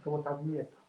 Vou botar a vinheta.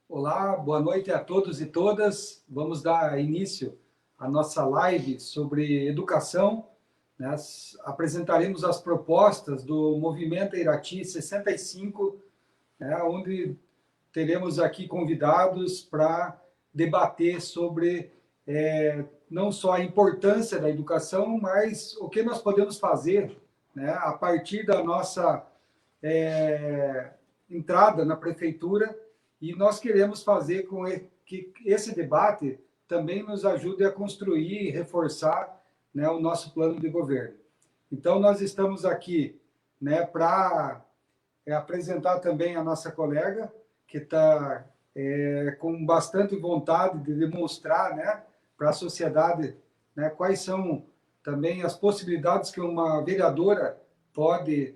Olá, boa noite a todos e todas. Vamos dar início à nossa live sobre educação. Apresentaremos as propostas do Movimento Irati 65, onde teremos aqui convidados para debater sobre não só a importância da educação, mas o que nós podemos fazer, a partir da nossa entrada na prefeitura. E nós queremos fazer com que esse debate também nos ajude a construir e reforçar o nosso plano de governo. Então, nós estamos aqui para apresentar também a nossa colega, que está com bastante vontade de demonstrar para a sociedade quais são também as possibilidades que uma vereadora pode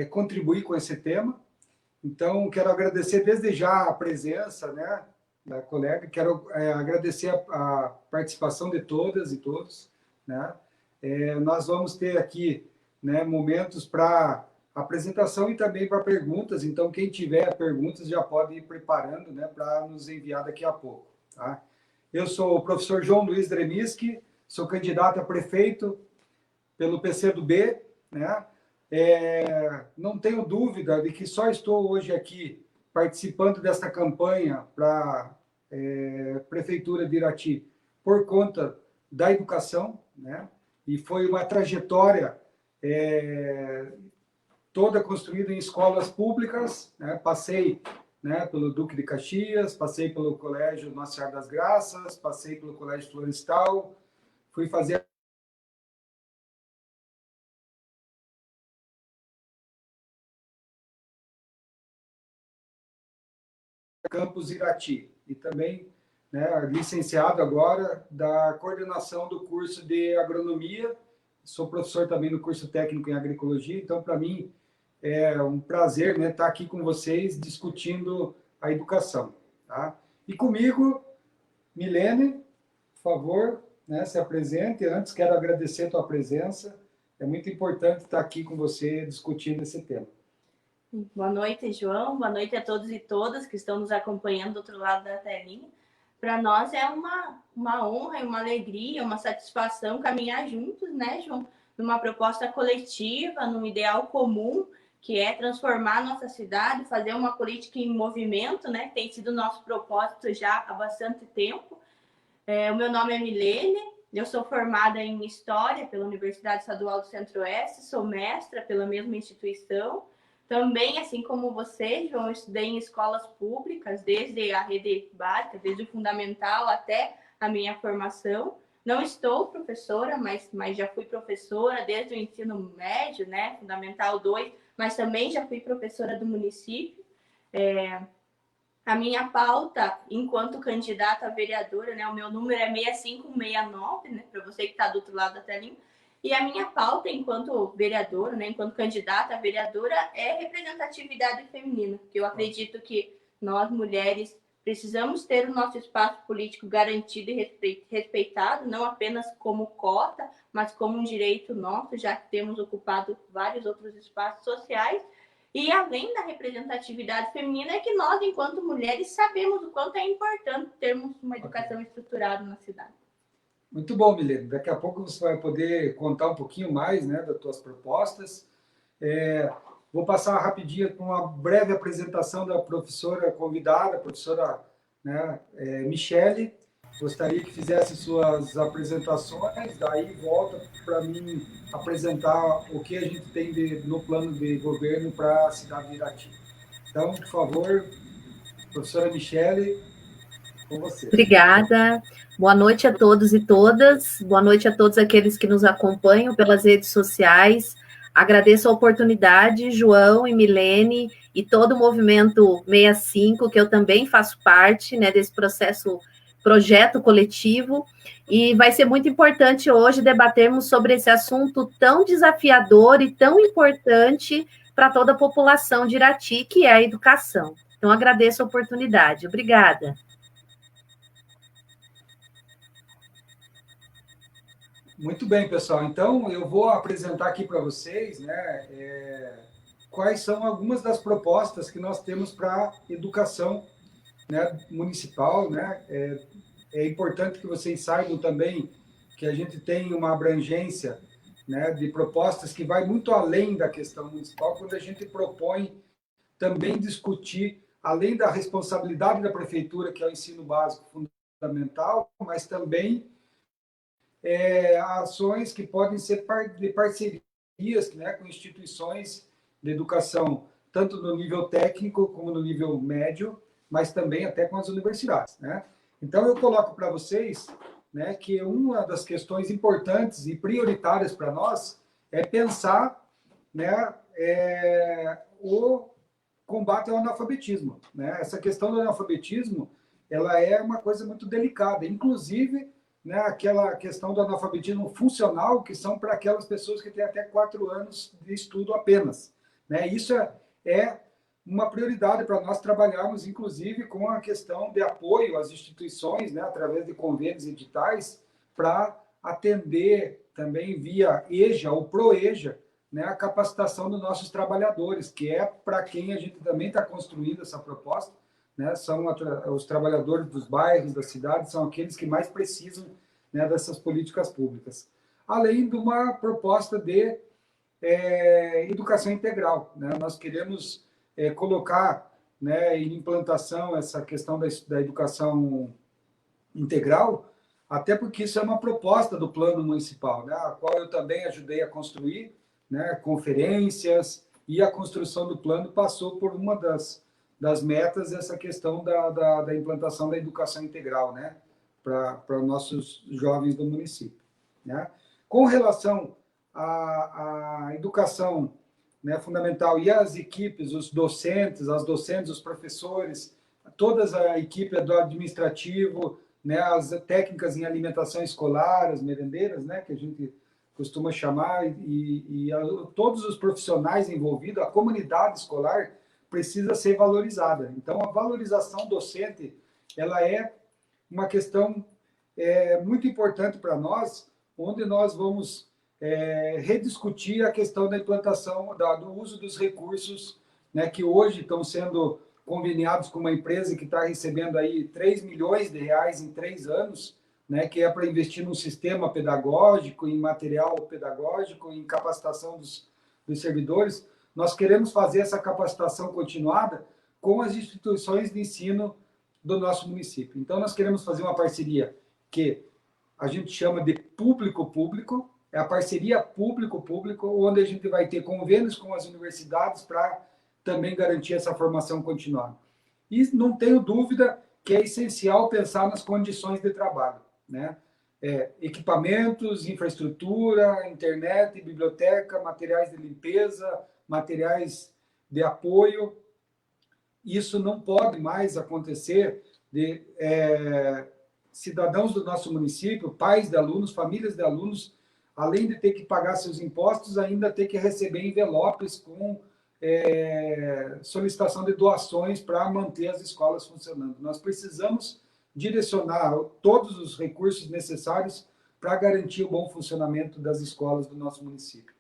contribuir com esse tema. Então, quero agradecer desde já a presença da colega, quero agradecer a participação de todas e todos. Nós vamos ter aqui momentos para apresentação e também para perguntas, então quem tiver perguntas já pode ir preparando para nos enviar daqui a pouco. Tá? Eu sou o professor João Luiz Dremiski, sou candidato a prefeito pelo PCdoB, não tenho dúvida de que só estou hoje aqui participando desta campanha para a Prefeitura de Irati por conta da educação, e foi uma trajetória toda construída em escolas públicas, passei pelo Duque de Caxias, passei pelo Colégio Nossa Senhora das Graças, passei pelo Colégio Florestal, fui fazer Campus Irati, e também licenciado agora da coordenação do curso de agronomia, sou professor também no curso técnico em agroecologia, então para mim é um prazer estar aqui com vocês discutindo a educação. Tá? E comigo, Milene, por favor, se apresente. Antes, quero agradecer a tua presença, é muito importante estar aqui com você discutindo esse tema. Boa noite, João. Boa noite a todos e todas que estão nos acompanhando do outro lado da telinha. Para nós é uma honra e uma alegria, uma satisfação caminhar juntos, João? Numa proposta coletiva, num ideal comum, que é transformar a nossa cidade, fazer uma política em movimento, que tem sido nosso propósito já há bastante tempo. O meu nome é Milene, eu sou formada em História pela Universidade Estadual do Centro-Oeste, sou mestra pela mesma instituição. Também, assim como você, João, eu estudei em escolas públicas, desde a rede básica, desde o fundamental até a minha formação. Não estou professora, mas já fui professora desde o ensino médio, Fundamental 2, mas também já fui professora do município. A minha pauta, enquanto candidata a vereadora, o meu número é 6569, para você que está do outro lado da telinha. E a minha pauta, enquanto vereadora, enquanto candidata a vereadora, é representatividade feminina, porque eu acredito que nós, mulheres, precisamos ter o nosso espaço político garantido e respeitado, não apenas como cota, mas como um direito nosso, já que temos ocupado vários outros espaços sociais. E além da representatividade feminina, é que nós, enquanto mulheres, sabemos o quanto é importante termos uma educação estruturada na cidade. Muito bom, Milene. Daqui a pouco você vai poder contar um pouquinho mais das tuas propostas. Vou passar rapidinho com uma breve apresentação da professora convidada, a professora, né, Michele. Gostaria que fizesse suas apresentações, daí volta para mim apresentar o que a gente tem no plano de governo para a cidade de Irati. Então, por favor, professora Michele, com você. Obrigada. Boa noite a todos e todas. Boa noite a todos aqueles que nos acompanham pelas redes sociais. Agradeço a oportunidade, João e Milene, e todo o movimento 65, que eu também faço parte, né, desse projeto coletivo, e vai ser muito importante hoje debatermos sobre esse assunto tão desafiador e tão importante para toda a população de Irati, que é a educação. Então, agradeço a oportunidade. Obrigada. Muito bem, pessoal. Então, eu vou apresentar aqui para vocês, né, quais são algumas das propostas que nós temos para a educação, né, municipal, né? É importante que vocês saibam também que a gente tem uma abrangência, né, de propostas que vai muito além da questão municipal, quando a gente propõe também discutir, além da responsabilidade da prefeitura, que é o ensino básico fundamental, mas também ações que podem ser de parcerias, né, com instituições de educação, tanto no nível técnico como no nível médio, mas também até com as universidades, né? Então, eu coloco para vocês, né, que uma das questões importantes e prioritárias para nós é pensar, né, o combate ao analfabetismo, né? Essa questão do analfabetismo, ela é uma coisa muito delicada, inclusive, né, aquela questão do analfabetismo funcional, que são para aquelas pessoas que têm até 4 anos de estudo apenas, né? Isso é uma prioridade para nós trabalharmos, inclusive, com a questão de apoio às instituições, né, através de convênios e editais, para atender também via EJA ou ProEJA, né, a capacitação dos nossos trabalhadores, que é para quem a gente também está construindo essa proposta, né, são os trabalhadores dos bairros, da cidade, são aqueles que mais precisam, né, dessas políticas públicas. Além de uma proposta de educação integral, né? Nós queremos colocar, né, em implantação essa questão da educação integral, até porque isso é uma proposta do plano municipal, né, a qual eu também ajudei a construir, né, conferências, e a construção do plano passou por uma das metas, essa questão da implantação da educação integral, né, para nossos jovens do município, né? Com relação à educação, né, fundamental, e as equipes, os docentes, as docentes, os professores, toda a equipe do administrativo, né, as técnicas em alimentação escolar, as merendeiras, né, que a gente costuma chamar, e todos os profissionais envolvidos, a comunidade escolar precisa ser valorizada. Então, a valorização docente, ela é uma questão muito importante para nós, onde nós vamos rediscutir a questão da implantação, do uso dos recursos, né, que hoje estão sendo conveniados com uma empresa que está recebendo aí 3 milhões de reais em 3 anos, né, que é para investir num sistema pedagógico, em material pedagógico, em capacitação dos servidores. Nós queremos fazer essa capacitação continuada com as instituições de ensino do nosso município. Então, nós queremos fazer uma parceria que a gente chama de público-público, é a parceria público-público, onde a gente vai ter convênios com as universidades para também garantir essa formação continuada. E não tenho dúvida que é essencial pensar nas condições de trabalho, né? Equipamentos, infraestrutura, internet, biblioteca, materiais de limpeza, materiais de apoio. Isso não pode mais acontecer de cidadãos do nosso município, pais de alunos, famílias de alunos, além de ter que pagar seus impostos, ainda ter que receber envelopes com solicitação de doações para manter as escolas funcionando. Nós precisamos direcionar todos os recursos necessários para garantir o bom funcionamento das escolas do nosso município.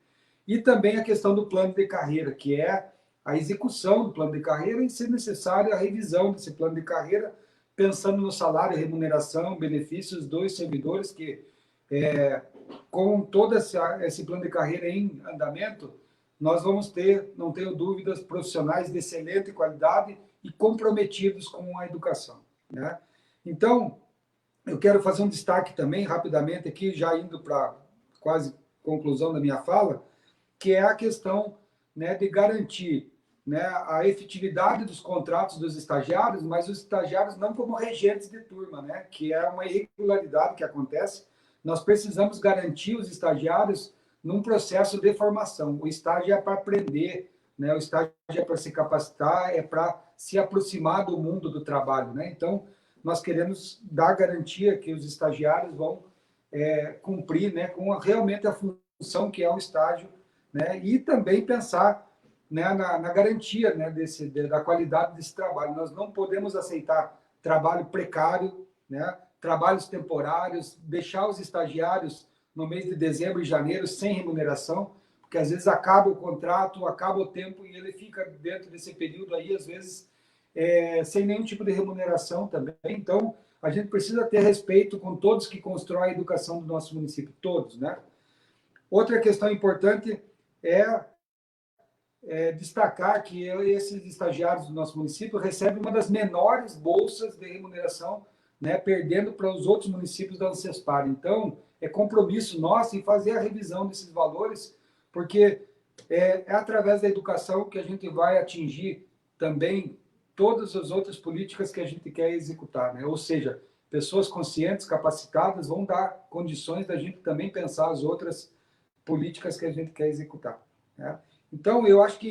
E também a questão do plano de carreira, que é a execução do plano de carreira e, se necessário, a revisão desse plano de carreira, pensando no salário, remuneração, benefícios dos servidores, que com todo esse plano de carreira em andamento, nós vamos ter, não tenho dúvidas, profissionais de excelente qualidade e comprometidos com a educação, né? Então, eu quero fazer um destaque também, rapidamente aqui, já indo para quase conclusão da minha fala, que é a questão, né, de garantir, né, a efetividade dos contratos dos estagiários, mas os estagiários não como regentes de turma, né, que é uma irregularidade que acontece. Nós precisamos garantir os estagiários num processo de formação. O estágio é para aprender, né, o estágio é para se capacitar, é para se aproximar do mundo do trabalho, né? Então, nós queremos dar garantia que os estagiários vão cumprir, né, com realmente a função que é o estágio, né, e também pensar, né, na garantia, né, da qualidade desse trabalho. Nós não podemos aceitar trabalho precário, né, trabalhos temporários, deixar os estagiários no mês de dezembro e janeiro sem remuneração, porque às vezes acaba o contrato, acaba o tempo e ele fica dentro desse período aí, às vezes, sem nenhum tipo de remuneração também. Então, a gente precisa ter respeito com todos que constroem a educação do nosso município, todos, né? Outra questão importante é destacar que esses estagiários do nosso município recebem uma das menores bolsas de remuneração, né, perdendo para os outros municípios da Unicespar. Então, é compromisso nosso em fazer a revisão desses valores, porque é através da educação que a gente vai atingir também todas as outras políticas que a gente quer executar, né? Ou seja, pessoas conscientes, capacitadas, vão dar condições da gente também pensar as outras políticas que a gente quer executar, né? Então, eu acho que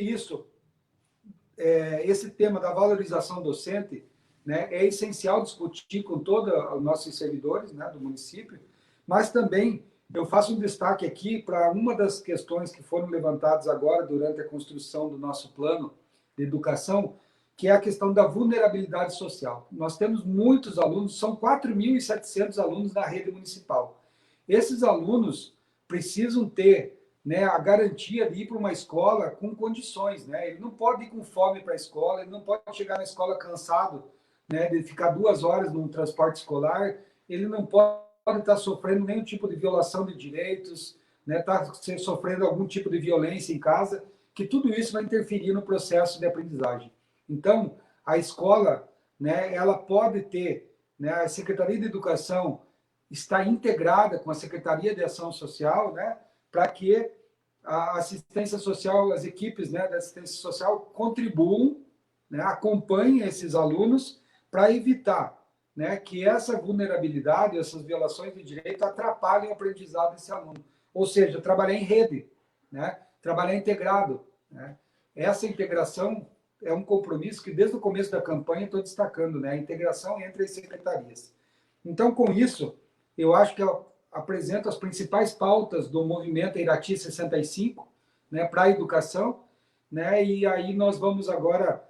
esse tema da valorização docente, né, é essencial discutir com todos os nossos servidores, né, do município, mas também eu faço um destaque aqui para uma das questões que foram levantadas agora durante a construção do nosso plano de educação, que é a questão da vulnerabilidade social. Nós temos muitos alunos, são 4.700 alunos na rede municipal. Esses alunos precisam ter, né, a garantia de ir para uma escola com condições, né? Ele não pode ir com fome para a escola, ele não pode chegar na escola cansado, né, de ficar 2 horas num transporte escolar, ele não pode estar sofrendo nenhum tipo de violação de direitos, né, estar sofrendo algum tipo de violência em casa, que tudo isso vai interferir no processo de aprendizagem. Então, a escola, né, ela pode ter, né, a Secretaria de Educação está integrada com a Secretaria de Ação Social, né, para que a assistência social, as equipes, né, da assistência social contribuam, né, acompanhem esses alunos para evitar, né, que essa vulnerabilidade, essas violações de direito atrapalhem o aprendizado desse aluno. Ou seja, trabalhar em rede, né, trabalhar integrado, né. Essa integração é um compromisso que, desde o começo da campanha, estou destacando, né, a integração entre as secretarias. Então, com isso, eu acho que eu apresento as principais pautas do movimento Irati 65, né, para a educação, né, e aí nós vamos agora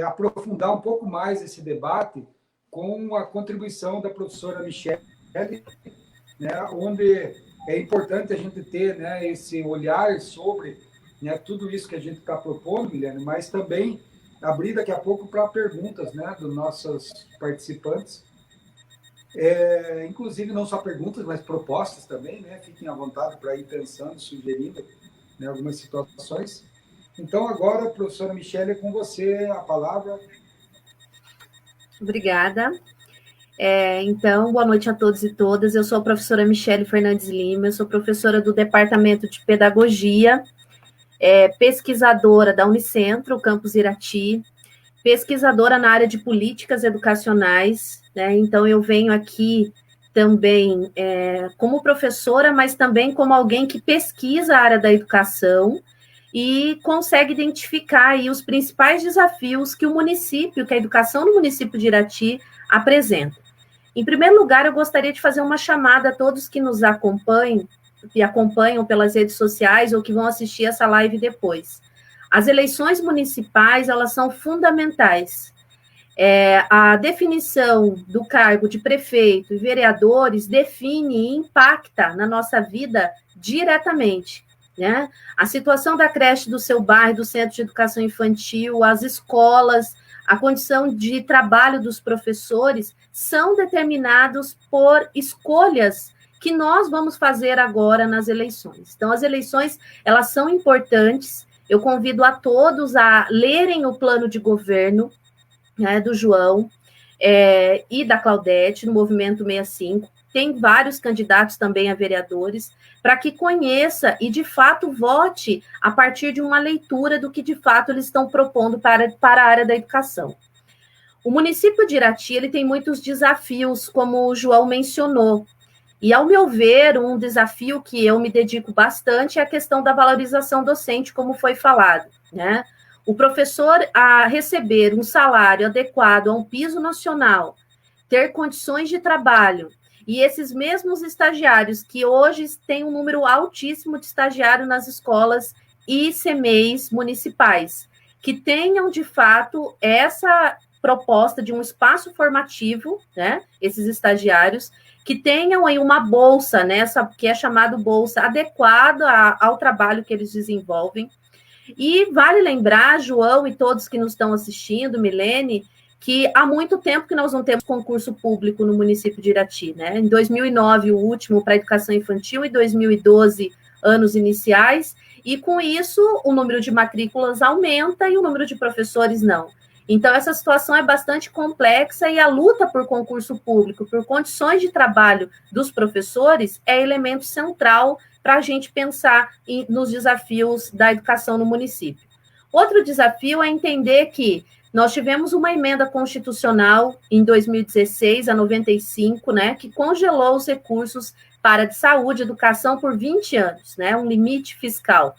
aprofundar um pouco mais esse debate com a contribuição da professora Michele, né, onde é importante a gente ter, né, esse olhar sobre, né, tudo isso que a gente está propondo, Guilherme, mas também abrir daqui a pouco para perguntas, né, dos nossos participantes. Inclusive, não só perguntas, mas propostas também, né? Fiquem à vontade para ir pensando, sugerindo, né, algumas situações. Então, agora, professora Michele, é com você a palavra. Obrigada. Então, boa noite a todos e todas. Eu sou a professora Michele Fernandes Lima, eu sou professora do Departamento de Pedagogia, pesquisadora da Unicentro, campus Irati, pesquisadora na área de políticas educacionais, né? Então, eu venho aqui também como professora, mas também como alguém que pesquisa a área da educação e consegue identificar aí os principais desafios que o município, que a educação no município de Irati apresenta. Em primeiro lugar, eu gostaria de fazer uma chamada a todos que nos acompanham, que acompanham pelas redes sociais ou que vão assistir essa live depois. As eleições municipais, elas são fundamentais. A definição do cargo de prefeito e vereadores define e impacta na nossa vida diretamente, né? A situação da creche do seu bairro, do centro de educação infantil, as escolas, a condição de trabalho dos professores são determinados por escolhas que nós vamos fazer agora nas eleições. Então, as eleições, elas são importantes eu convido a todos a lerem o plano de governo, né, do João e da Claudete, no Movimento 65. Tem vários candidatos também a vereadores, para que conheça e, de fato, vote a partir de uma leitura do que, de fato, eles estão propondo para a área da educação. O município de Irati, ele tem muitos desafios, como o João mencionou. E, ao meu ver, um desafio que eu me dedico bastante é a questão da valorização docente, como foi falado, né? O professor a receber um salário adequado a um piso nacional, ter condições de trabalho, e esses mesmos estagiários, que hoje têm um número altíssimo de estagiários nas escolas e CMEIs municipais, que tenham, de fato, essa proposta de um espaço formativo, né, esses estagiários, que tenham aí uma bolsa, né, que é chamado bolsa, adequada ao trabalho que eles desenvolvem. E vale lembrar, João e todos que nos estão assistindo, Milene, que há muito tempo que nós não temos concurso público no município de Irati, né? Em 2009, o último para a educação infantil, e 2012, anos iniciais, e com isso o número de matrículas aumenta e o número de professores não. Então, essa situação é bastante complexa e a luta por concurso público, por condições de trabalho dos professores, é elemento central para a gente pensar nos desafios da educação no município. Outro desafio é entender que nós tivemos uma emenda constitucional em 2016, a 95, né, que congelou os recursos para a área de saúde e educação por 20 anos, né, um limite fiscal.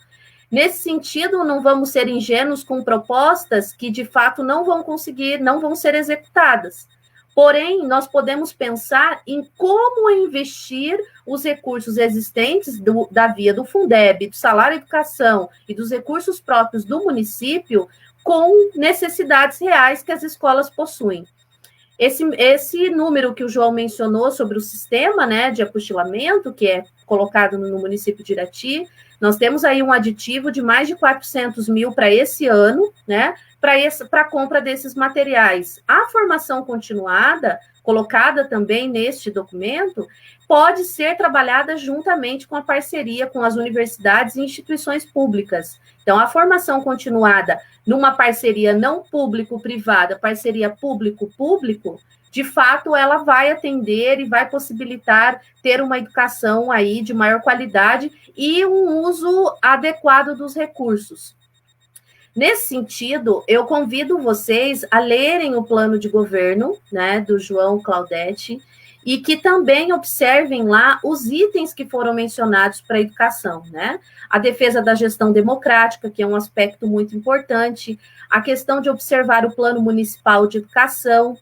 Nesse sentido, não vamos ser ingênuos com propostas que, de fato, não vão ser executadas. Porém, nós podemos pensar em como investir os recursos existentes da via do Fundeb, do salário educação e dos recursos próprios do município com necessidades reais que as escolas possuem. Esse número que o João mencionou sobre o sistema, né, de apostilamento, que é colocado no município de Irati, nós temos aí um aditivo de mais de 400 mil para esse ano, né, para a compra desses materiais. A formação continuada, colocada também neste documento, pode ser trabalhada juntamente com a parceria com as universidades e instituições públicas. Então, a formação continuada numa parceria não público-privada, parceria público-público, de fato, ela vai atender e vai possibilitar ter uma educação aí de maior qualidade e um uso adequado dos recursos. Nesse sentido, eu convido vocês a lerem o plano de governo, né, do João Claudete, e que também observem lá os itens que foram mencionados para a educação, né? A defesa da gestão democrática, que é um aspecto muito importante, a questão de observar o plano municipal de educação,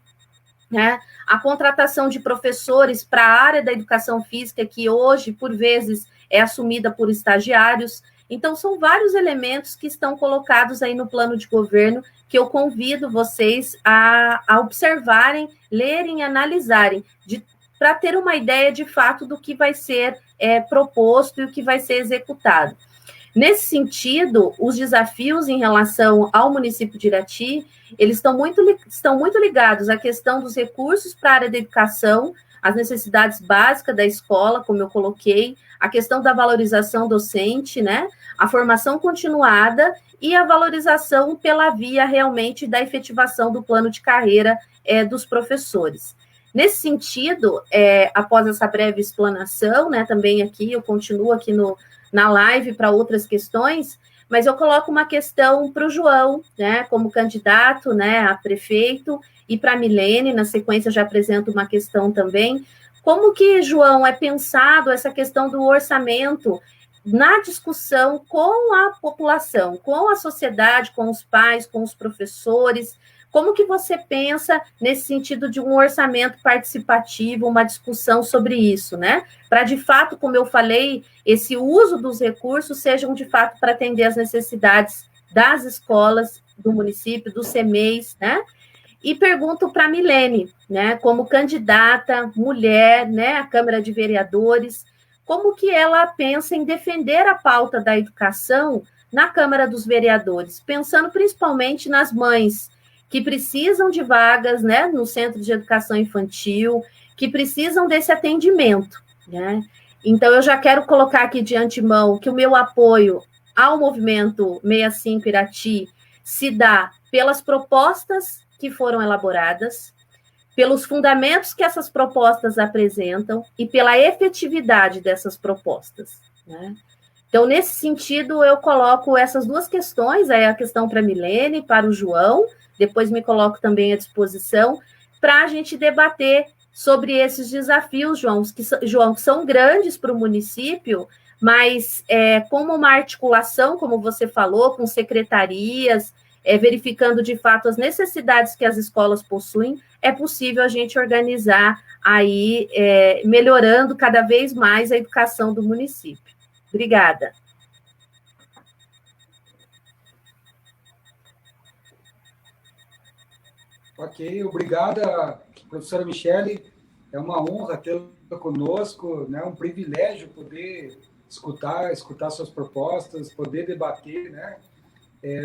né? A contratação de professores para a área da educação física, que hoje, por vezes, é assumida por estagiários. Então, são vários elementos que estão colocados aí no plano de governo, que eu convido vocês a observarem, lerem e analisarem, para ter uma ideia, de fato, do que vai ser proposto e o que vai ser executado. Nesse sentido, os desafios em relação ao município de Irati, eles estão muito ligados à questão dos recursos para a área da educação, as necessidades básicas da escola, como eu coloquei, a questão da valorização docente, né? A formação continuada e a valorização pela via realmente da efetivação do plano de carreira dos professores. Nesse sentido, após essa breve explanação, né, também aqui, eu continuo aqui na live para outras questões, mas eu coloco uma questão para o João, né, como candidato, né, a prefeito, e para a Milene, na sequência já apresento uma questão também. Como que, João, é pensado essa questão do orçamento na discussão com a população, com a sociedade, com os pais, com os professores? Como que você pensa nesse sentido de um orçamento participativo, uma discussão sobre isso, né? Para, de fato, como eu falei, esse uso dos recursos sejam, de fato, para atender as necessidades das escolas do município, dos CMEIs, né? E pergunto para a Milene, né, como candidata, mulher, né, à Câmara de Vereadores, como que ela pensa em defender a pauta da educação na Câmara dos Vereadores, pensando principalmente nas mães que precisam de vagas, né, no Centro de Educação Infantil, que precisam desse atendimento, né? Então, eu já quero colocar aqui de antemão que o meu apoio ao movimento 65 Irati se dá pelas propostas que foram elaboradas, pelos fundamentos que essas propostas apresentam e pela efetividade dessas propostas, né? Então, nesse sentido, eu coloco essas duas questões, aí a questão para a Milene, para o João, depois me coloco também à disposição, para a gente debater sobre esses desafios, João, que são grandes para o município, mas como uma articulação, como você falou, com secretarias, verificando de fato as necessidades que as escolas possuem, é possível a gente organizar aí, melhorando cada vez mais a educação do município. Obrigada. Ok, obrigada, professora Michele. É uma honra tê-la conosco, né? Um privilégio poder escutar suas propostas, poder debater, né?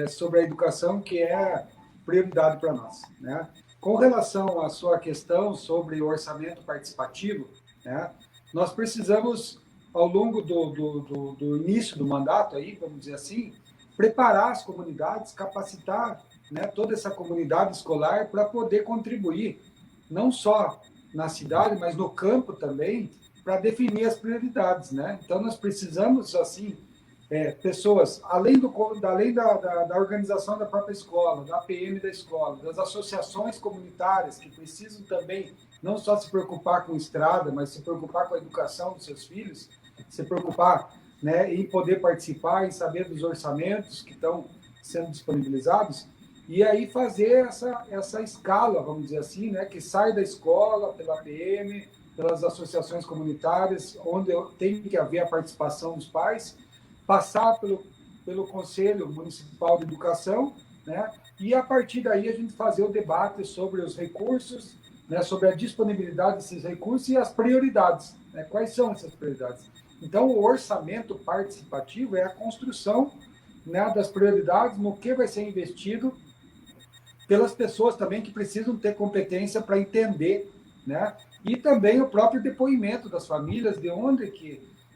Sobre a educação, que é prioridade para nós, né? Com relação à sua questão sobre o orçamento participativo, né? Nós precisamos, ao longo do início do mandato, aí, vamos dizer assim, preparar as comunidades, capacitar, né, toda essa comunidade escolar para poder contribuir, não só na cidade, mas no campo também, para definir as prioridades, né? Então, nós precisamos, assim, pessoas, além da organização da própria escola, da PM da escola, das associações comunitárias, que precisam também não só se preocupar com estrada, mas se preocupar com a educação dos seus filhos, se preocupar, né, em poder participar, em saber dos orçamentos que estão sendo disponibilizados, e aí fazer essa escala, vamos dizer assim, né, que sai da escola, pela PM, pelas associações comunitárias, onde tem que haver a participação dos pais, passar pelo Conselho Municipal de Educação, né, e a partir daí a gente fazer o debate sobre os recursos, né, sobre a disponibilidade desses recursos e as prioridades, né, quais são essas prioridades. Então, o orçamento participativo é a construção, né, das prioridades, no que vai ser investido, pelas pessoas também que precisam ter competência para entender, né? E também o próprio depoimento das famílias, de onde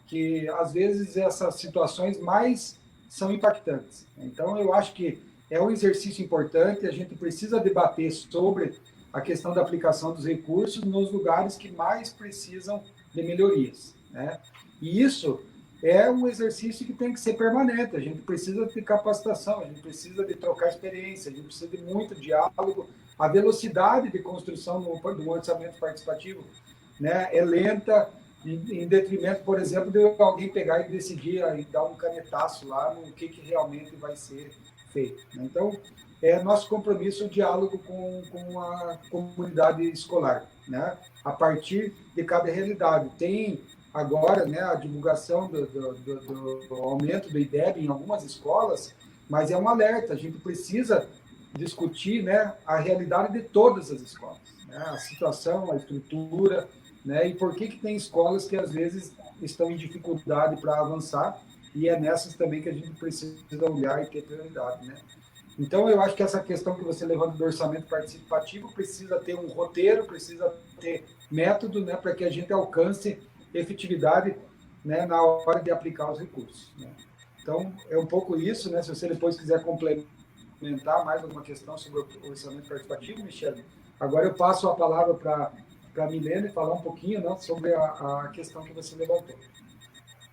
que às vezes essas situações mais são impactantes. Então, eu acho que é um exercício importante, a gente precisa debater sobre a questão da aplicação dos recursos nos lugares que mais precisam de melhorias, né? E isso é um exercício que tem que ser permanente, a gente precisa de capacitação, a gente precisa de trocar experiência, a gente precisa de muito diálogo, a velocidade de construção do orçamento participativo, né, é lenta, em detrimento, por exemplo, de alguém pegar e decidir e dar um canetaço lá no que realmente vai ser feito, né? Então, é nosso compromisso o diálogo com a comunidade escolar, né, a partir de cada realidade. Tem agora, né, a divulgação do aumento do IDEB em algumas escolas, mas é um alerta, a gente precisa discutir, né, a realidade de todas as escolas, né, a situação, a estrutura, né, e por que tem escolas que às vezes estão em dificuldade para avançar, e é nessas também que a gente precisa olhar e ter prioridade, né? Então, eu acho que essa questão que você levanta do orçamento participativo precisa ter um roteiro, precisa ter método, né, para que a gente alcance efetividade, né, na hora de aplicar os recursos, né? Então, é um pouco isso, né? Se você depois quiser complementar mais alguma questão sobre o orçamento participativo, Michele, agora eu passo a palavra para a Milene falar um pouquinho, né, sobre a questão que você levantou.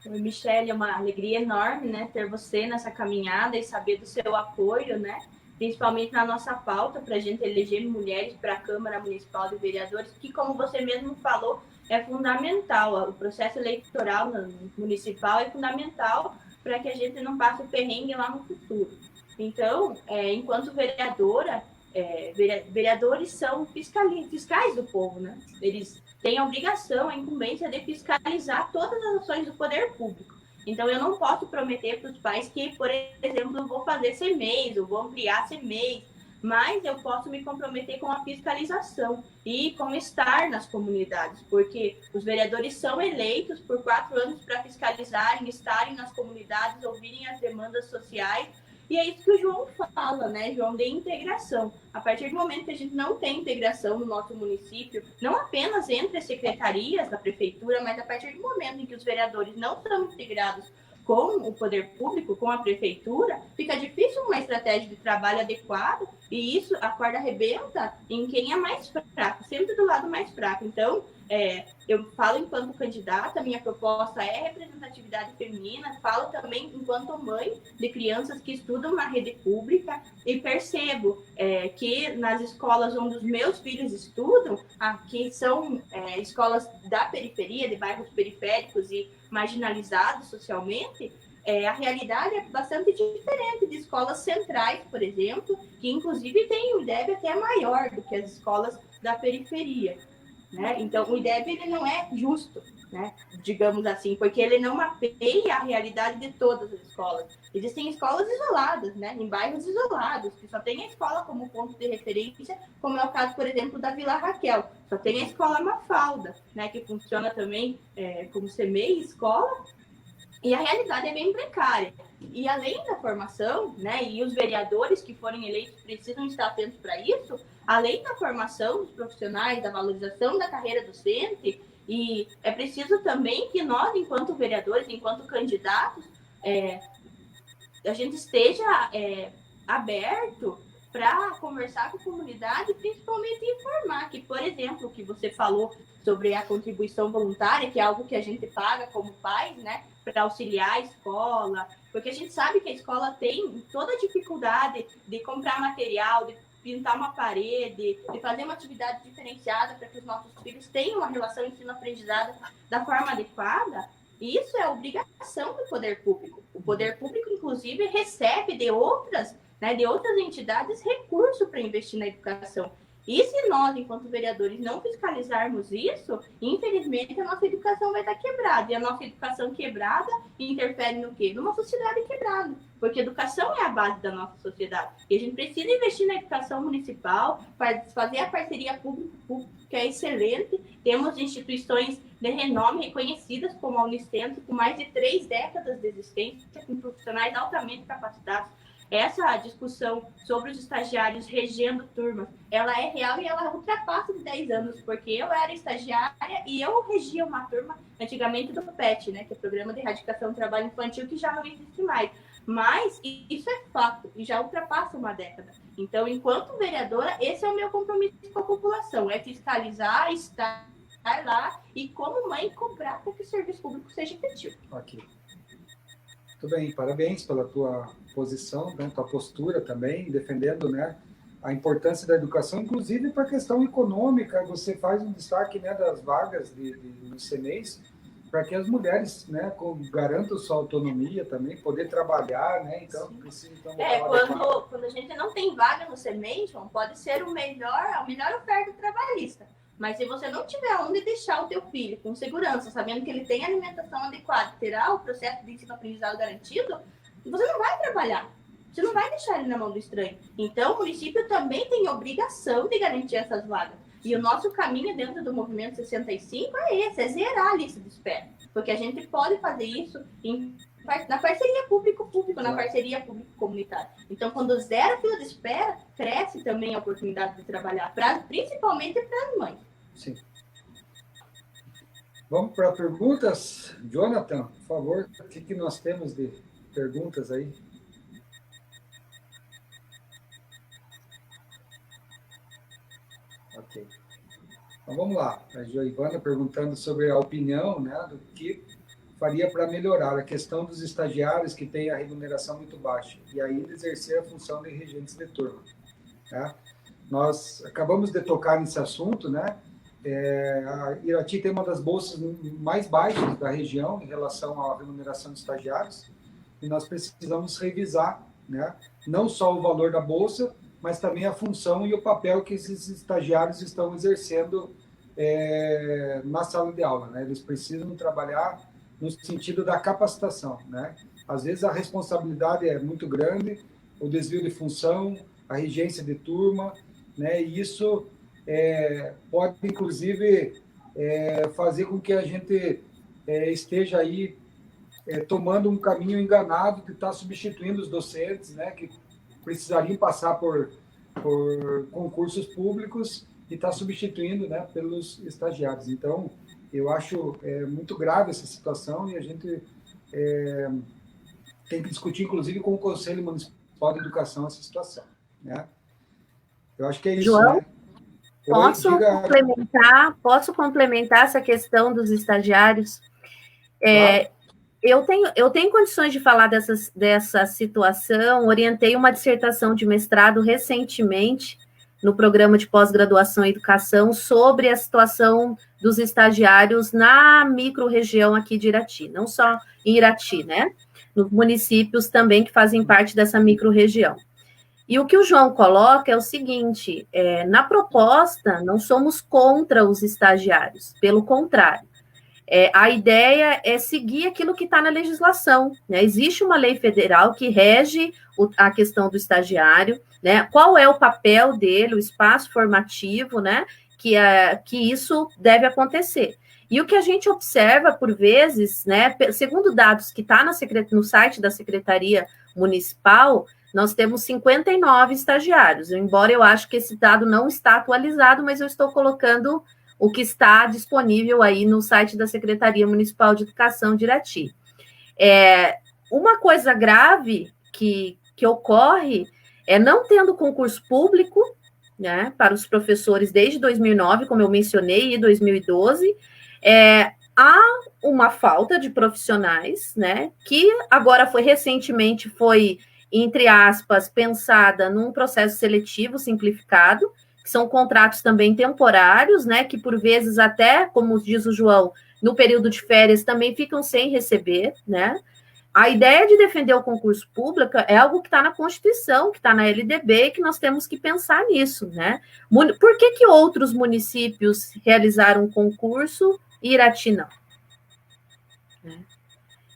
Oi, Michele, é uma alegria enorme, né, ter você nessa caminhada e saber do seu apoio, né, principalmente na nossa pauta para a gente eleger mulheres para a Câmara Municipal de Vereadores, que, como você mesmo falou, é fundamental. O processo eleitoral municipal é fundamental para que a gente não passe o perrengue lá no futuro. Então, enquanto vereadora, vereadores são fiscais do povo, né? Eles têm a obrigação, a incumbência de fiscalizar todas as ações do poder público. Então, eu não posso prometer para os pais que, por exemplo, eu vou fazer CMEIs, eu vou ampliar CMEIs, mas eu posso me comprometer com a fiscalização e com estar nas comunidades, porque os vereadores são eleitos por 4 anos para fiscalizarem, estarem nas comunidades, ouvirem as demandas sociais. E é isso que o João fala, né, João, de integração. A partir do momento que a gente não tem integração no nosso município, não apenas entre as secretarias da prefeitura, mas a partir do momento em que os vereadores não são integrados com o poder público, com a prefeitura, fica difícil uma estratégia de trabalho adequada, e isso, a corda arrebenta em quem é mais fraco, sempre do lado mais fraco. Então, eu falo enquanto candidata, minha proposta é representatividade feminina, falo também enquanto mãe de crianças que estudam na rede pública e percebo que nas escolas onde os meus filhos estudam, que são escolas da periferia, de bairros periféricos e marginalizados socialmente, a realidade é bastante diferente de escolas centrais, por exemplo, que inclusive tem um IDEB até maior do que as escolas da periferia. Né? Então, o IDEB ele não é justo, né? Digamos assim, porque ele não mapeia a realidade de todas as escolas. Existem escolas isoladas, né? Em bairros isolados, que só tem a escola como ponto de referência, como é o caso, por exemplo, da Vila Raquel. Só tem a escola Mafalda, né? Que funciona também como CMEI, escola, e a realidade é bem precária. E além da formação, né, e os vereadores que forem eleitos precisam estar atentos para isso, além da formação dos profissionais, da valorização da carreira docente, e é preciso também que nós, enquanto vereadores, enquanto candidatos, a gente esteja aberto para conversar com a comunidade, principalmente informar que, por exemplo, o que você falou sobre a contribuição voluntária, que é algo que a gente paga como pais, né, para auxiliar a escola, porque a gente sabe que a escola tem toda a dificuldade de comprar material, de pintar uma parede, de fazer uma atividade diferenciada para que os nossos filhos tenham uma relação ensino-aprendizado da forma adequada. E isso é obrigação do poder público. O poder público, inclusive, recebe de outras entidades recurso para investir na educação. E se nós, enquanto vereadores, não fiscalizarmos isso, infelizmente a nossa educação vai estar quebrada. E a nossa educação quebrada interfere no quê? Numa sociedade quebrada. Porque a educação é a base da nossa sociedade. E a gente precisa investir na educação municipal, fazer a parceria público-público, que é excelente. Temos instituições de renome reconhecidas, como a Unicentro, com mais de 3 décadas de existência, com profissionais altamente capacitados. Essa discussão sobre os estagiários regendo turmas, ela é real e ela ultrapassa de 10 anos, porque eu era estagiária e eu regia uma turma antigamente do PET, né, que é o Programa de Erradicação do Trabalho Infantil, que já não existe mais. Mas isso é fato e já ultrapassa uma década. Então, enquanto vereadora, esse é o meu compromisso com a população, é fiscalizar, estar lá e, como mãe, cobrar para que o serviço público seja efetivo. Ok. Muito bem, parabéns pela tua posição, né, tua postura também, defendendo, né, a importância da educação, inclusive para a questão econômica. Você faz um destaque, né, das vagas dos CNEs, para que as mulheres, né, garantam sua autonomia também, poder trabalhar, né, então precisa... Quando a gente não tem vaga no CNEI, João, pode ser a melhor oferta trabalhista. Mas se você não tiver onde deixar o teu filho com segurança, sabendo que ele tem alimentação adequada, terá o processo de ensino-aprendizado garantido, você não vai trabalhar. Você não vai deixar ele na mão do estranho. Então, o município também tem obrigação de garantir essas vagas. E o nosso caminho dentro do Movimento 65 é esse, é zerar a lista de espera. Porque a gente pode fazer isso na parceria público-público, na parceria público-comunitária. Então, quando zera a fila de espera, cresce também a oportunidade de trabalhar, principalmente para as mães. Sim. Vamos para perguntas? Jonathan, por favor, o que nós temos de perguntas aí? Ok. Então, vamos lá. A Joivana perguntando sobre a opinião, né, do que faria para melhorar a questão dos estagiários que têm a remuneração muito baixa e ainda exercer a função de regentes de turma. Tá? Nós acabamos de tocar nesse assunto, né? A Irati tem uma das bolsas mais baixas da região em relação à remuneração de estagiários e nós precisamos revisar, né, não só o valor da bolsa, mas também a função e o papel que esses estagiários estão exercendo na sala de aula, né? Eles precisam trabalhar no sentido da capacitação, né? Às vezes a responsabilidade é muito grande, o desvio de função, a regência de turma, né? E isso pode, inclusive, fazer com que a gente esteja aí tomando um caminho enganado que está substituindo os docentes, né? Que precisariam passar por concursos públicos e está substituindo, né, pelos estagiários. Então, eu acho muito grave essa situação e a gente tem que discutir, inclusive, com o Conselho Municipal de Educação essa situação, né? Eu acho que é isso, João, né? Posso complementar essa questão dos estagiários? Claro. Eu tenho condições de falar dessa situação. Orientei uma dissertação de mestrado recentemente no programa de pós-graduação em educação sobre a situação dos estagiários na micro-região aqui de Irati, não só em Irati, né? Nos municípios também que fazem parte dessa micro-região. E o que o João coloca é o seguinte: na proposta, não somos contra os estagiários, pelo contrário. A ideia é seguir aquilo que está na legislação, né? Existe uma lei federal que rege a questão do estagiário, né? Qual é o papel dele, o espaço formativo, né? Que isso deve acontecer. E o que a gente observa, por vezes, né? Segundo dados que está no site da Secretaria Municipal, nós temos 59 estagiários, embora eu acho que esse dado não está atualizado, mas eu estou colocando o que está disponível aí no site da Secretaria Municipal de Educação de Irati. Uma coisa grave que ocorre é não tendo concurso público, né, para os professores desde 2009, como eu mencionei, e 2012, há uma falta de profissionais, né, que agora recentemente foi, entre aspas, pensada num processo seletivo simplificado, que são contratos também temporários, né, que por vezes até, como diz o João, no período de férias também ficam sem receber, né. A ideia de defender o concurso público é algo que está na Constituição, que está na LDB, e que nós temos que pensar nisso, né. Por que outros municípios realizaram concurso e Irati não?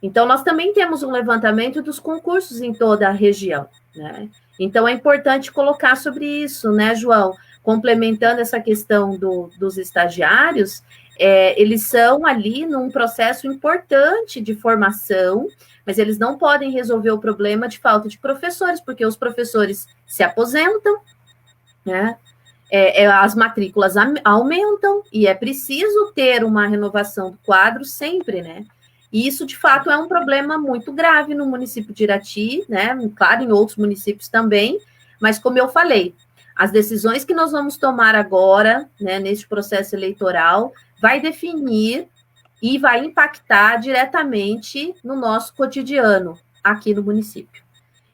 Então, nós também temos um levantamento dos concursos em toda a região, né. Então, é importante colocar sobre isso, né, João? Complementando essa questão dos estagiários, eles são ali num processo importante de formação, mas eles não podem resolver o problema de falta de professores, porque os professores se aposentam, né? As matrículas aumentam e é preciso ter uma renovação do quadro sempre, né? E isso, de fato, é um problema muito grave no município de Irati, né? Claro, em outros municípios também, mas como eu falei, as decisões que nós vamos tomar agora, né, neste processo eleitoral, vai definir e vai impactar diretamente no nosso cotidiano aqui no município.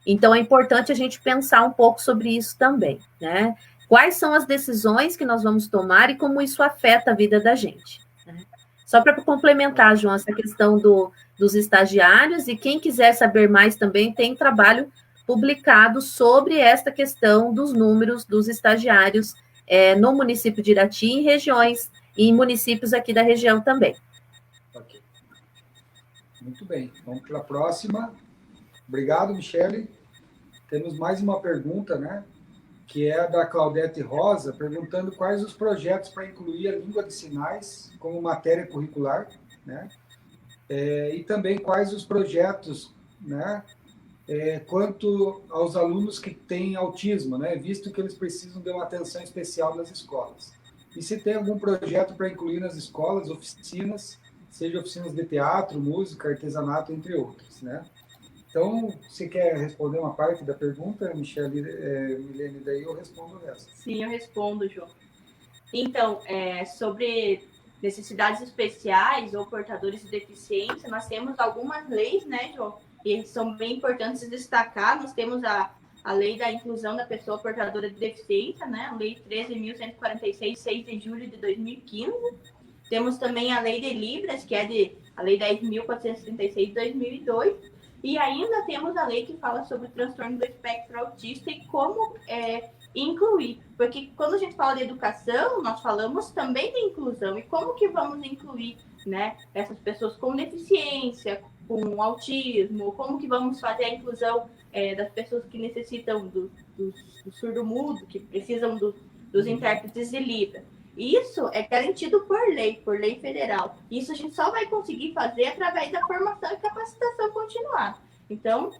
Então, é importante a gente pensar um pouco sobre isso também, né? Quais são as decisões que nós vamos tomar e como isso afeta a vida da gente, né? Só para complementar, João, essa questão dos estagiários, e quem quiser saber mais também, tem trabalho publicado sobre esta questão dos números dos estagiários no município de Irati, em regiões e em municípios aqui da região também. Ok. Muito bem. Vamos para a próxima. Obrigado, Michele. Temos mais uma pergunta, né? Que é a da Claudete Rosa, perguntando quais os projetos para incluir a língua de sinais como matéria curricular, né? E também quais os projetos, né? Quanto aos alunos que têm autismo, né? Visto que eles precisam de uma atenção especial nas escolas. E se tem algum projeto para incluir nas escolas, oficinas, seja oficinas de teatro, música, artesanato, entre outros, né? Então, você quer responder uma parte da pergunta, Michele, Milene, daí eu respondo essa. Sim, eu respondo, João. Então, sobre necessidades especiais ou portadores de deficiência, nós temos algumas leis, né, João? E são bem importantes de destacar. Nós temos a Lei da Inclusão da Pessoa Portadora de Deficiência, né? A Lei 13.146, 6 de julho de 2015. Temos também a Lei de Libras, que é a Lei 10.436 de 2002. E ainda temos a lei que fala sobre o transtorno do espectro autista e como incluir. Porque quando a gente fala de educação, nós falamos também de inclusão. E como que vamos incluir, né, essas pessoas com deficiência, com autismo? Como que vamos fazer a inclusão das pessoas que necessitam do surdo-mudo, que precisam dos intérpretes de Libra? Isso é garantido por lei federal. Isso a gente só vai conseguir fazer através da formação e capacitação continuada. Então,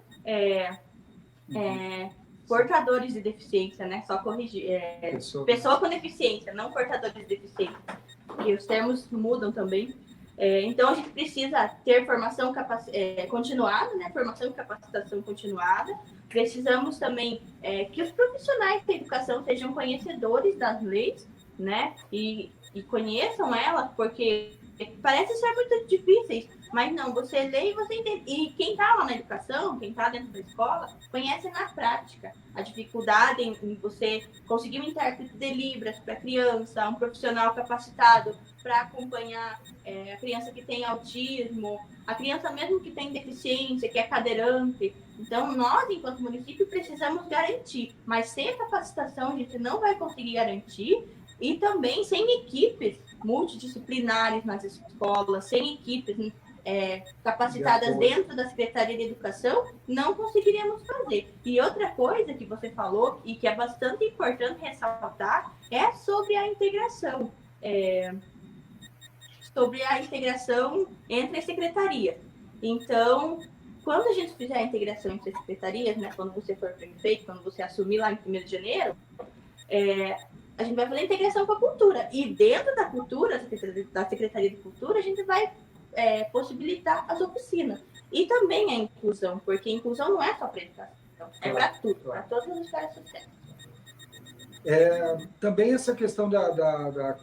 portadores de deficiência, né? Só corrigir. Pessoa com deficiência, não portadores de deficiência. E os termos mudam também. Então, a gente precisa ter formação continuada, né? Formação e capacitação continuada. Precisamos também que os profissionais da educação sejam conhecedores das leis, né? E conheçam elas, porque parece ser muito difíceis, mas não, você lê e você entende. E quem está lá na educação, quem está dentro da escola, conhece na prática a dificuldade em você conseguir um intérprete de Libras para a criança, um profissional capacitado para acompanhar a criança que tem autismo, a criança mesmo que tem deficiência, que é cadeirante. Então, nós, enquanto município, precisamos garantir, mas sem a capacitação a gente não vai conseguir garantir, e também sem equipes multidisciplinares nas escolas, sem equipes capacitadas dentro da Secretaria de Educação, não conseguiríamos fazer. E outra coisa que você falou, e que é bastante importante ressaltar, é sobre a integração. Sobre a integração entre as secretarias. Então, quando a gente fizer a integração entre as secretarias, né, quando você for prefeito, quando você assumir lá em 1º de janeiro, a gente vai fazer a integração com a cultura. E dentro da cultura, da Secretaria de Cultura, a gente vai possibilitar as oficinas. E também a inclusão, porque a inclusão não é só para a educação, é para tudo, para todas as esferas sociais. Também essa questão da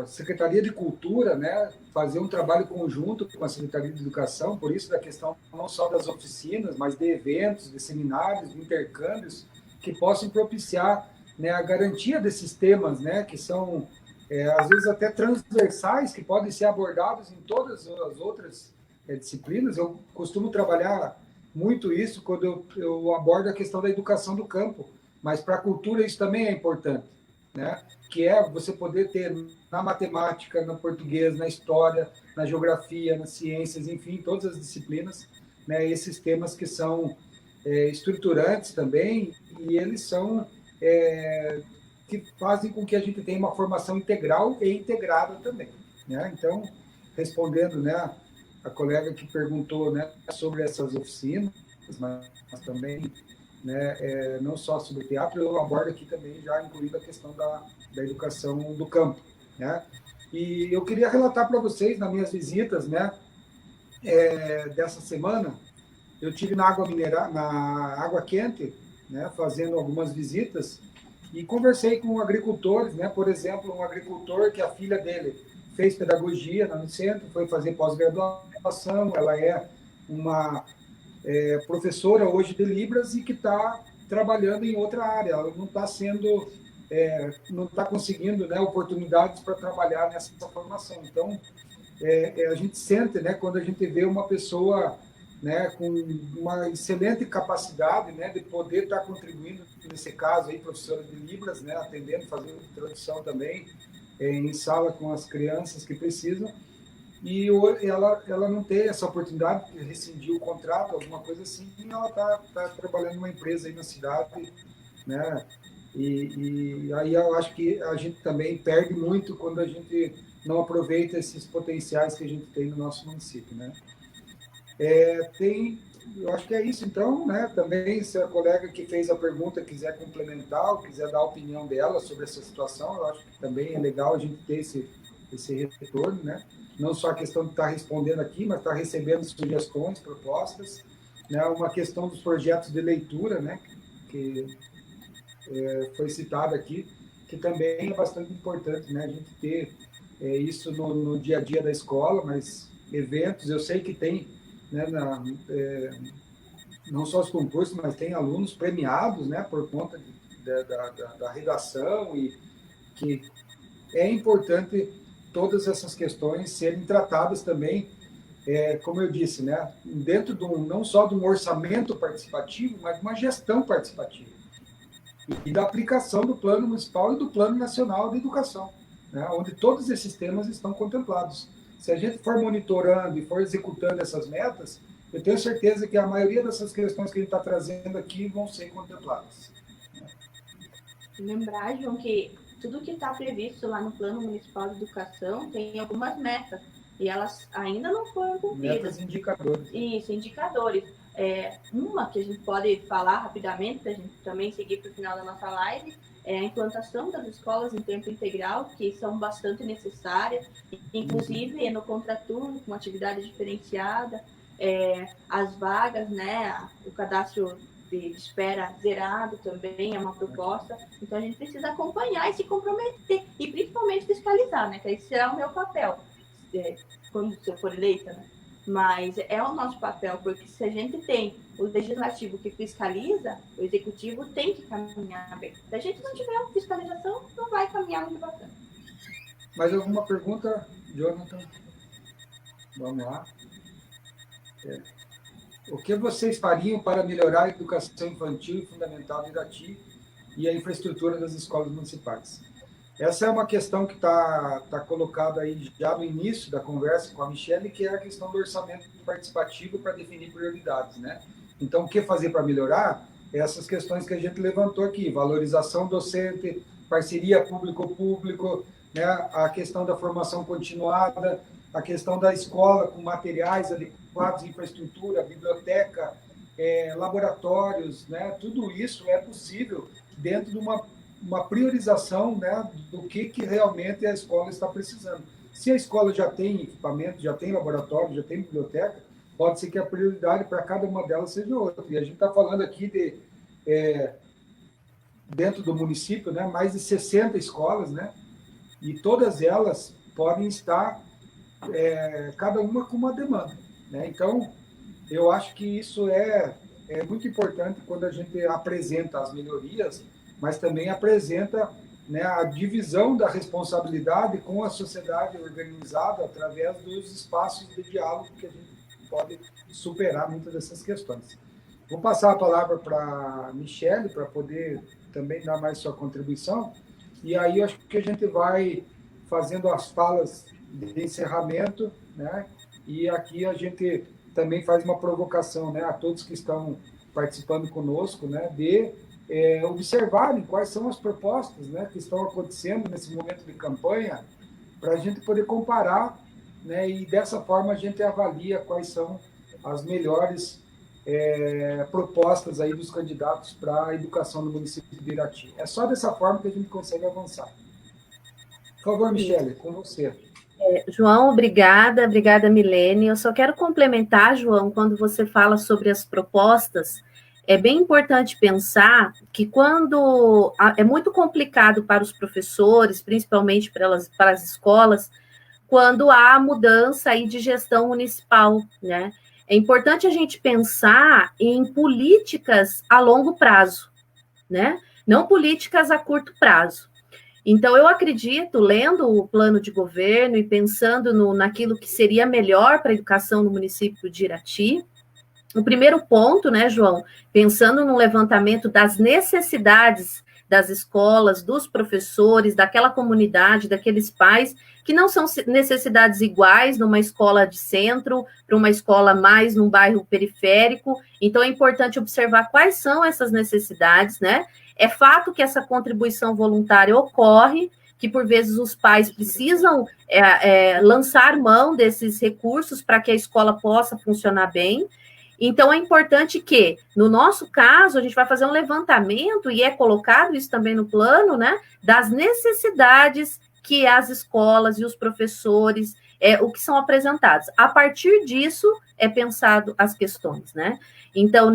Secretaria de Cultura, né, fazer um trabalho conjunto com a Secretaria de Educação, por isso da questão não só das oficinas, mas de eventos, de seminários, de intercâmbios, que possam propiciar, né, a garantia desses temas, né, que são, às vezes, até transversais, que podem ser abordados em todas as outras disciplinas. Eu costumo trabalhar muito isso quando eu abordo a questão da educação do campo, mas para a cultura isso também é importante, né? Que é você poder ter na matemática, no português, na história, na geografia, nas ciências, enfim, todas as disciplinas, né? Esses temas que são estruturantes também, e eles são que fazem com que a gente tenha uma formação integral e integrada também, né? Então, respondendo, né, a colega que perguntou, né, sobre essas oficinas, mas também, né, não só sobre teatro, eu abordo aqui também já incluindo a questão da educação do campo, né? E eu queria relatar para vocês, nas minhas visitas, né, dessa semana, eu tive na água quente, né, fazendo algumas visitas e conversei com agricultores, né, por exemplo, um agricultor que a filha dele fez pedagogia no centro, foi fazer pós-graduação, ela é uma professora hoje de Libras e que está trabalhando em outra área, ela não está sendo, não está conseguindo, né, oportunidades para trabalhar nessa formação. Então, a gente sente, né, quando a gente vê uma pessoa, né, com uma excelente capacidade, né, de poder estar contribuindo, nesse caso aí, professora de Libras, né, atendendo, fazendo tradução também, em sala com as crianças que precisam, e ela não tem essa oportunidade de rescindir o contrato, alguma coisa assim, e ela está trabalhando numa empresa aí na cidade, né? E aí eu acho que a gente também perde muito quando a gente não aproveita esses potenciais que a gente tem no nosso município, né? Eu acho que é isso, então, né? Também, se a colega que fez a pergunta quiser complementar, ou quiser dar a opinião dela sobre essa situação, eu acho que também é legal a gente ter esse retorno, né? Não só a questão de estar respondendo aqui, mas estar recebendo sugestões, propostas, né? Uma questão dos projetos de leitura, né? Que foi citado aqui, que também é bastante importante, né? A gente ter isso no dia a dia da escola, mas eventos, eu sei que tem, né, não só os concursos, mas tem alunos premiados, né, por conta da redação, e que é importante todas essas questões serem tratadas também, como eu disse, né, dentro não só de um orçamento participativo, mas de uma gestão participativa e da aplicação do Plano Municipal e do Plano Nacional de Educação, né, onde todos esses temas estão contemplados. Se a gente for monitorando e for executando essas metas, eu tenho certeza que a maioria dessas questões que a gente está trazendo aqui vão ser contempladas. Lembrar, João, que tudo que está previsto lá no Plano Municipal de Educação tem algumas metas, e elas ainda não foram cumpridas. Metas e indicadores. Isso, indicadores. Uma que a gente pode falar rapidamente, para a gente também seguir para o final da nossa live, a implantação das escolas em tempo integral, que são bastante necessárias, inclusive no contraturno, com atividade diferenciada, as vagas, né, o cadastro de espera zerado também é uma proposta. Então, a gente precisa acompanhar e se comprometer, e principalmente fiscalizar, né, que esse será o meu papel, quando eu for eleita, né? Mas é o nosso papel, porque se a gente tem o legislativo que fiscaliza, o executivo tem que caminhar bem. Se a gente não tiver uma fiscalização, não vai caminhar muito bacana. Mais alguma pergunta, Jonathan? Vamos lá. O que vocês fariam para melhorar a educação infantil e fundamental de Irati e a infraestrutura das escolas municipais? Essa é uma questão que está colocada aí já no início da conversa com a Michele, que é a questão do orçamento participativo para definir prioridades, né? Então, o que fazer para melhorar? Essas questões que a gente levantou aqui, valorização docente, parceria público-público, né? A questão da formação continuada, a questão da escola com materiais adequados, infraestrutura, biblioteca, laboratórios, né? Tudo isso é possível dentro de uma priorização, né, do que realmente a escola está precisando. Se a escola já tem equipamento, já tem laboratório, já tem biblioteca, pode ser que a prioridade para cada uma delas seja outra. E a gente está falando aqui de, dentro do município, né, mais de 60 escolas, né, e todas elas podem estar, cada uma com uma demanda, né? Então, eu acho que isso é muito importante quando a gente apresenta as melhorias, mas também apresenta, né, a divisão da responsabilidade com a sociedade organizada através dos espaços de diálogo que a gente pode superar muitas dessas questões. Vou passar a palavra para a Michele, para poder também dar mais sua contribuição, e aí eu acho que a gente vai fazendo as falas de encerramento, né, e aqui a gente também faz uma provocação, né, a todos que estão participando conosco, né, de observarem quais são as propostas, né, que estão acontecendo nesse momento de campanha, para a gente poder comparar, né, e dessa forma a gente avalia quais são as melhores propostas aí dos candidatos para a educação no município de Irati. É só dessa forma que a gente consegue avançar. Por favor, Michele, com você. João, obrigada, Milene. Eu só quero complementar, João, quando você fala sobre as propostas. É bem importante pensar que quando é muito complicado para os professores, principalmente para as escolas, quando há mudança aí de gestão municipal, né? É importante a gente pensar em políticas a longo prazo, né? Não políticas a curto prazo. Então, eu acredito, lendo o plano de governo e pensando naquilo que seria melhor para a educação no município de Irati, o primeiro ponto, né, João, pensando no levantamento das necessidades das escolas, dos professores, daquela comunidade, daqueles pais, que não são necessidades iguais numa escola de centro, para uma escola mais num bairro periférico. Então, é importante observar quais são essas necessidades, né? É fato que essa contribuição voluntária ocorre, que por vezes os pais precisam lançar mão desses recursos para que a escola possa funcionar bem. Então, é importante que, no nosso caso, a gente vai fazer um levantamento, e é colocado isso também no plano, né, das necessidades que as escolas e os professores, o que são apresentados. A partir disso, é pensado as questões, né? Então,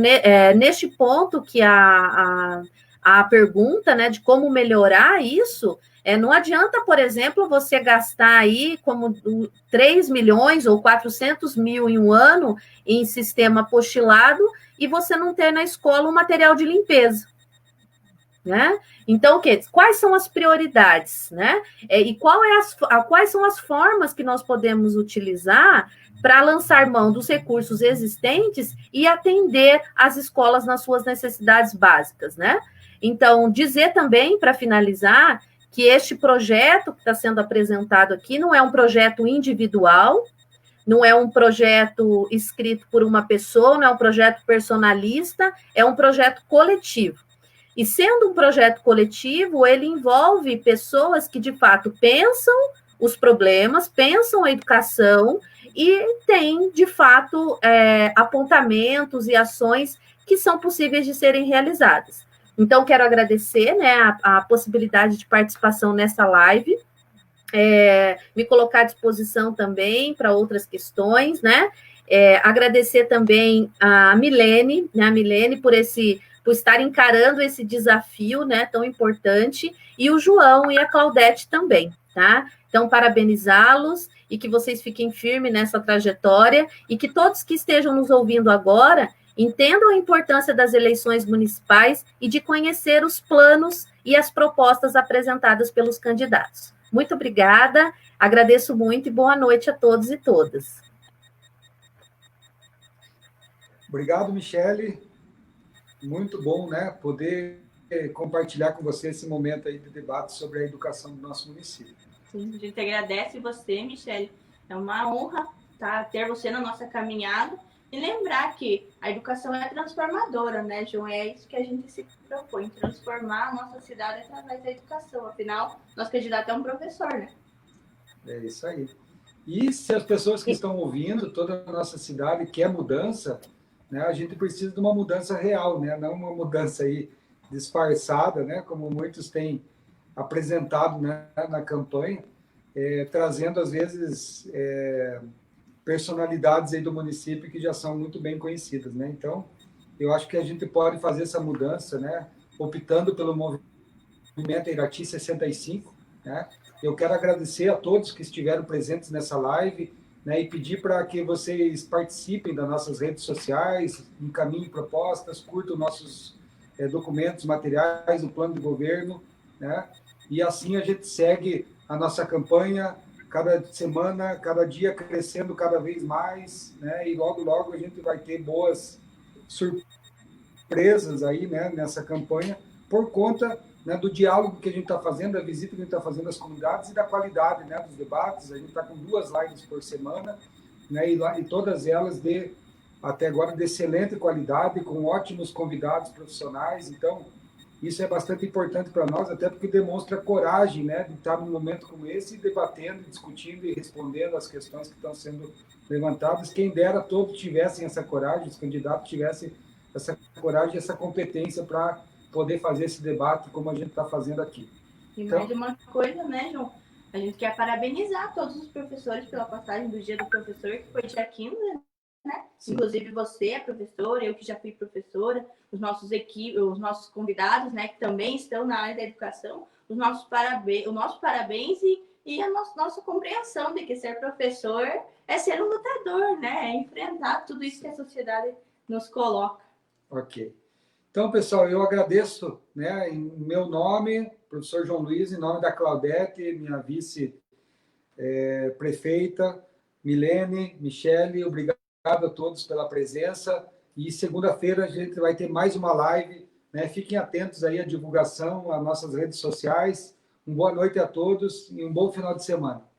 neste ponto que a pergunta, né, de como melhorar isso, não adianta, por exemplo, você gastar aí como 3 milhões ou 400 mil em um ano em sistema apostilado e você não ter na escola um material de limpeza, né? Então, quais são as prioridades, né? E quais são as formas que nós podemos utilizar para lançar mão dos recursos existentes e atender as escolas nas suas necessidades básicas, né? Então, dizer também, para finalizar, que este projeto que está sendo apresentado aqui não é um projeto individual, não é um projeto escrito por uma pessoa, não é um projeto personalista, é um projeto coletivo. E sendo um projeto coletivo, ele envolve pessoas que, de fato, pensam os problemas, pensam a educação e têm, de fato, apontamentos e ações que são possíveis de serem realizadas. Então, quero agradecer, né, a possibilidade de participação nessa live, me colocar à disposição também para outras questões, né? Agradecer também a Milene, né, por estar encarando esse desafio, né, tão importante, e o João e a Claudete também, tá? Então, parabenizá-los e que vocês fiquem firmes nessa trajetória e que todos que estejam nos ouvindo agora entendam a importância das eleições municipais e de conhecer os planos e as propostas apresentadas pelos candidatos. Muito obrigada, agradeço muito e boa noite a todos e todas. Obrigado, Michele. Muito bom, né, poder compartilhar com você esse momento aí de debate sobre a educação do nosso município. Sim, a gente agradece você, Michele. É uma honra, tá, ter você na nossa caminhada. E lembrar que a educação é transformadora, né, João? É isso que a gente se propõe, transformar a nossa cidade através da educação. Afinal, nosso candidato é um professor, né? É isso aí. E se as pessoas que estão ouvindo, toda a nossa cidade quer mudança, né, a gente precisa de uma mudança real, né, não uma mudança aí disfarçada, né, como muitos têm apresentado, né, na campanha, trazendo, às vezes, personalidades aí do município que já são muito bem conhecidas, né? Então, eu acho que a gente pode fazer essa mudança, né? Optando pelo movimento Irati 65, né? Eu quero agradecer a todos que estiveram presentes nessa live, né? E pedir para que vocês participem das nossas redes sociais, encaminhem propostas, curtam nossos documentos, materiais, o plano de governo, né? E assim a gente segue a nossa campanha cada semana, cada dia crescendo cada vez mais, né? E logo, logo a gente vai ter boas surpresas aí, né, nessa campanha, por conta, né, do diálogo que a gente está fazendo, da visita que a gente está fazendo às comunidades e da qualidade, né, dos debates. A gente está com 2 lives por semana, né, e todas elas até agora de excelente qualidade, com ótimos convidados profissionais. Então, isso é bastante importante para nós, até porque demonstra coragem, né, de estar num momento como esse, debatendo, discutindo e respondendo às questões que estão sendo levantadas. Quem dera todos tivessem essa coragem, os candidatos tivessem essa coragem e essa competência para poder fazer esse debate como a gente está fazendo aqui. E mais uma coisa, né, João? A gente quer parabenizar todos os professores pela passagem do Dia do Professor, que foi dia 15, né? Sim. Inclusive você é professora, eu que já fui professora, os nossos convidados, né, que também estão na área da educação, o nosso parabéns e a nossa compreensão de que ser professor é ser um lutador, né? É enfrentar tudo isso que a sociedade nos coloca. Ok. Então, pessoal, eu agradeço, né, em meu nome, professor João Luiz, em nome da Claudete, minha vice-prefeita, Milene, Michele, obrigado a todos pela presença. E segunda-feira a gente vai ter mais uma live, né? Fiquem atentos aí à divulgação, às nossas redes sociais. Uma boa noite a todos e um bom final de semana.